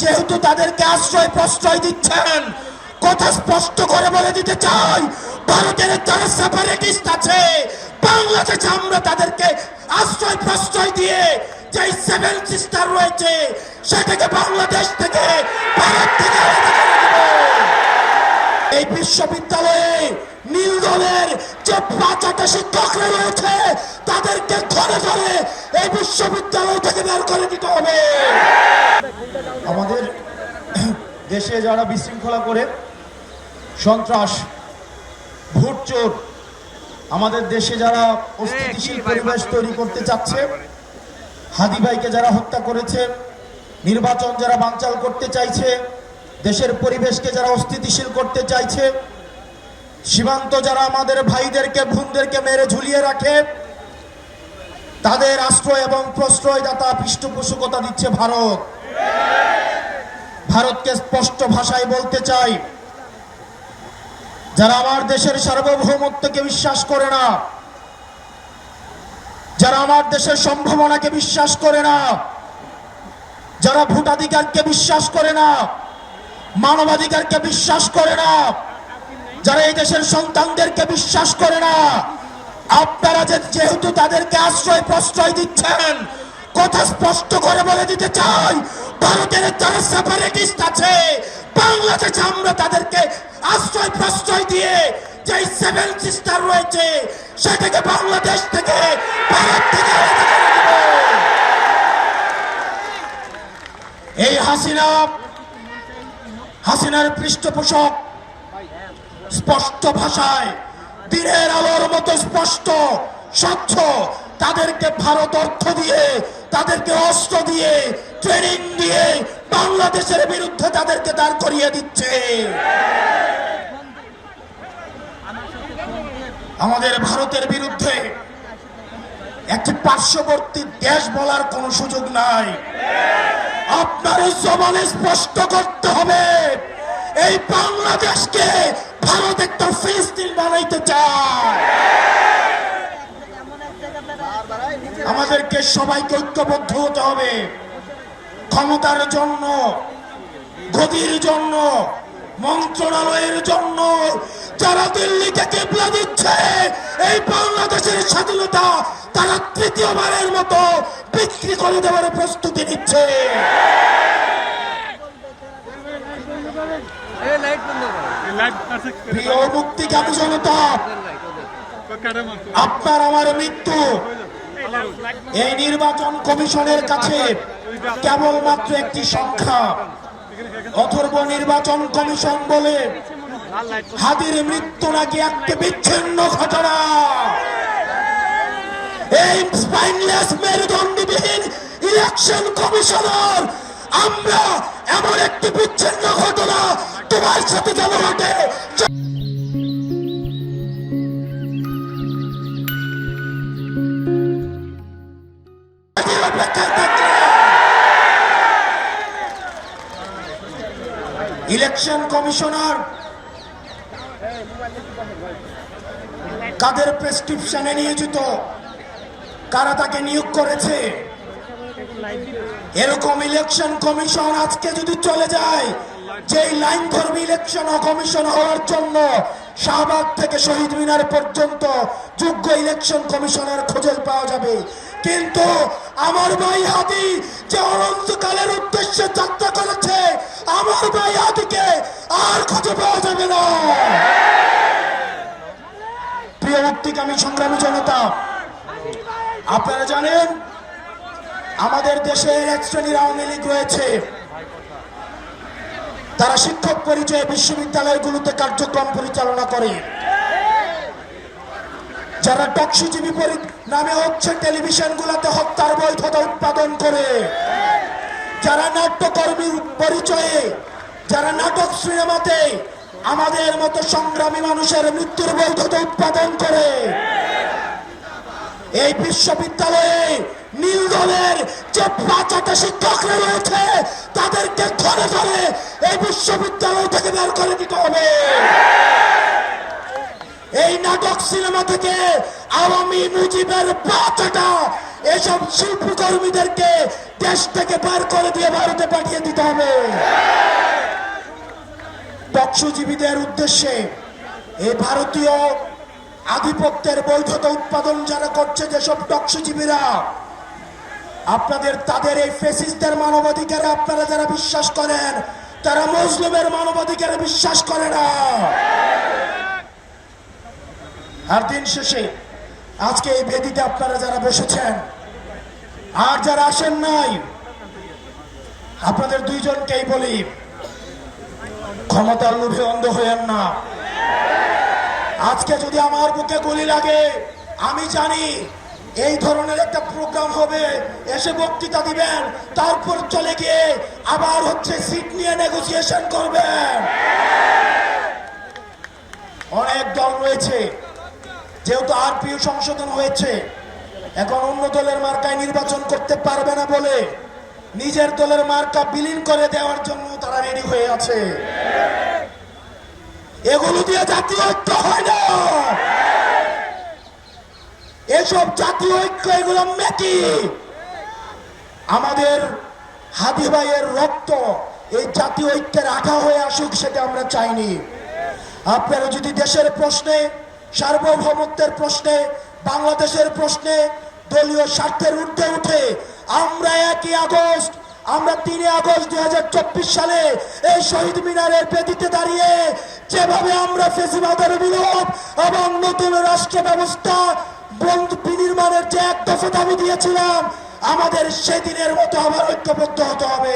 যেহেতু তাদেরকে আশ্রয় প্রশ্রয় দিচ্ছেন, কথা স্পষ্ট করে বলে দিতে চাই, ভারতের যারা সেপারেটিস্ট আছে বাংলাদেশে আমরা তাদেরকে আশ্রয় প্রশ্রয় দিয়ে যে সেভেন সিস্টার রয়েছে সেটাকে বাংলাদেশ থেকে, ভারত থেকে আলাদা করে দেব। এই বিশ্ববিদ্যালয়ে নীল দলের যে ৫টা শিক্ষকরা রয়েছে তাদেরকে ধরে ধরে এই বিশ্ববিদ্যালয় থেকে বের করে দিতে হবে। আমাদের দেশে যারা বিশৃঙ্খলা করে সন্ত্রাস, ভোট চোর, আমাদের দেশে যারা অস্থিতিশীল পরিবেশ তৈরি করতে চাচ্ছে, হাদি ভাইকে যারা হত্যা করেছে, নির্বাচন যারা বানচাল করতে চাইছে, দেশের পরিবেশকে যারা অস্থিতিশীল করতে চাইছে, সীমান্ত যারা আমাদের ভাইদেরকে বোনদেরকে মেরে ঝুলিয়ে রাখে, তাদের আশ্রয় এবং প্রশ্রয়দাতা পৃষ্ঠপোষকতা দিচ্ছে ভারত। ভারতকে স্পষ্ট ভাষায় বলতে চাই, যারা আমার দেশের সার্বভৌমত্বকে বিশ্বাস করে না, যারা আমার দেশের সম্ভাবনাকে বিশ্বাস করে না, যারা ভোটাধিকারকে বিশ্বাস করে না, মানবাধিকারকে বিশ্বাস করে না, যারা এই দেশের সন্তানদেরকে বিশ্বাস করে না, আপনারা যেহেতু তাদেরকে আশ্রয় প্রশ্রয় দিচ্ছেন, কথা স্পষ্ট করে বলে দিতে চাই, ভারতের যারা সেপারেটিস্ট আছে বাংলাদেশে আমরা তাদেরকে আশ্রয় প্রশ্রয় দিয়ে যে সেভেন সিস্টার রয়েছে সেটাকে বাংলাদেশ থেকে, ভারত থেকে আলাদা করে দেব। এই হাসিনার পৃষ্ঠপোষক স্পষ্ট ভাষায় দিনের আলোর মতো স্পষ্ট স্বচ্ছ, তাদেরকে ভারত অর্থ দিয়ে, তাদেরকে অস্ত্র দিয়ে, ট্রেনিং দিয়ে বাংলাদেশের বিরুদ্ধে তাদেরকে দাঁড় করিয়ে দিচ্ছে। আমাদের ভারতের বিরুদ্ধে একটি পার্শ্ববর্তী দেশ বলার কোন সুযোগ নাই। আপনার জবানে স্পষ্ট করতে হবে, এই বাংলাদেশকে ভারত একটা ফিলিস্তিন বানাইতে চায়। আমাদেরকে সবাইকে ঐক্যবদ্ধ হতে হবে। ক্ষমতার জন্য, গদির জন্য, মন্ত্রণালয়ের জন্য যারা দিল্লিকে কিবলা দিচ্ছে, এই বাংলাদেশের স্বাধীনতা তারা তৃতীয়বারের মতো বিক্রি করে দেওয়ার প্রস্তুতি নিচ্ছে। প্রিয় মুক্তিকামী জনতা, আপনার আমার মৃত্যু এই নির্বাচন কমিশনের কাছে কেবলমাত্র একটি সংখ্যা। অথর্ব নির্বাচন কমিশন বলে হাদির মৃত্যু নাকি একটি বিচ্ছিন্ন ঘটনা। এই স্পাইনলেস মেরুদণ্ডবিহীন ইলেকশন কমিশনার, আমরা এমন একটি বিচ্ছিন্ন ঘটনা তোমার সাথে যেন ঘটে। ইলেকশন কমিশনার কাদের প্রেসক্রিপশনে নিয়োজিত, কারা তাকে নিয়োগ করেছে, এরকম ইলেকশন কমিশন আজকে যদি চলে যায়, যেই লাইন ধর্মী ইলেকশন কমিশন হওয়ার জন্য শাহবাগ থেকে শহীদ মিনার পর্যন্ত যোগ্য ইলেকশন কমিশনের খোঁজে পাওয়া যাবে, কিন্তু আমার ভাই হাদি যে অনন্তকালের উদ্দেশ্যে যাত্রা করেছে, আমার ভাই হাদিকে আর খুঁজে পাওয়া যাবে না। প্রিয় মুক্তিকামী সংগ্রামী জনতা, আপনারা জানেন আমাদের দেশে এক শ্রেণীর আওয়ামী লীগ রয়েছে, তারা শিক্ষক পরিচয়ে বিশ্ববিদ্যালয়গুলোতে কার্যক্রম পরিচালনা করে, যারা টকশিজীবী নামে হচ্ছে টেলিভিশনগুলোতে হত্যার বৈধতা উৎপাদন করে, যারা নাট্যকর্মী পরিচয়ে, যারা নাটক সিনেমাতে আমাদের মতো সংগ্রামী মানুষের মৃত্যুর বৈধতা উৎপাদন করে। এই বিশ্ববিদ্যালয়ে নীল দলের যে ৫টা শিক্ষকরা রয়েছে তাদেরকে ধরে ধরে এই বিশ্ববিদ্যালয় থেকে বের করে দিতে হবে। এই নাটক সিনেমা থেকে আওয়ামী মুজিবের ৫টা এসব শিল্পকর্মীদেরকে দেশ থেকে বার করে দিয়ে ভারতে পাঠিয়ে দিতে হবে। টকসুজীবীদের উদ্দেশ্যে এই ভারতীয় আধিপত্যের বৈধতা উৎপাদন যারা করছে, যেসব টকসুজীবীরা আপনাদের তাদের এই ফেসিস্টদের মানবাধিকারে আপনারা যারা বিশ্বাস করেন, তারা মুসলিমের মানবাধিকারে বিশ্বাস করে না। আর দিন শেষে আজকে এই বেদিতে আপনারা যারা বসেছেন আর যারা আসেন নাই, আপনাদের দুইজনকেই বলি, ক্ষমতার লোভে অন্ধ হয়েন না। আজকে যদি আমার বুকে গুলি লাগে, আমি জানি এই ধরনের একটা প্রোগ্রাম হবে, এসে বক্তৃতা দিবেন, তারপর চলে গিয়ে আবার হচ্ছে সিট নিয়ে নেগোসিয়েশন করবেন। অনেক দল রয়েছে, যেহেতু আরপিও সংশোধন হয়েছে, এখন অন্য দলের মার্কায় নির্বাচন করতে পারবে না বলে নিজের দলের মার্কা বিলীন করে দেওয়ার জন্য তারা রেডি হয়ে আছে। এগুলো দিয়ে জাতীয় ঐক্য হয় না। এসব জাতীয় ঐক্য, এগুলো মেকি। আমাদের হাদি ভাইয়ের রক্ত এই জাতীয় ঐক্যের আঠা হয়ে আসুক, সেটা আমরা চাইনি। আপনারা যদি দেশের প্রশ্নে, সার্বভৌমত্বের প্রশ্নে, বাংলাদেশের প্রশ্নে দলীয় স্বার্থের ঊর্ধ্বে উঠে আমরা 1 আগস্ট, আমরা 3 আগস্ট 2024 সালে এই শহীদ মিনারের বেদিতে দাঁড়িয়ে যেভাবে আমরা ফ্যাসিবাদের বিরোধ এবং নতুন রাষ্ট্র ব্যবস্থা বিনির্মাণের যে এক দফা দাবি দিয়েছিলাম, আমাদের সেদিনের মতো আবার ঐক্যবদ্ধ হতে হবে।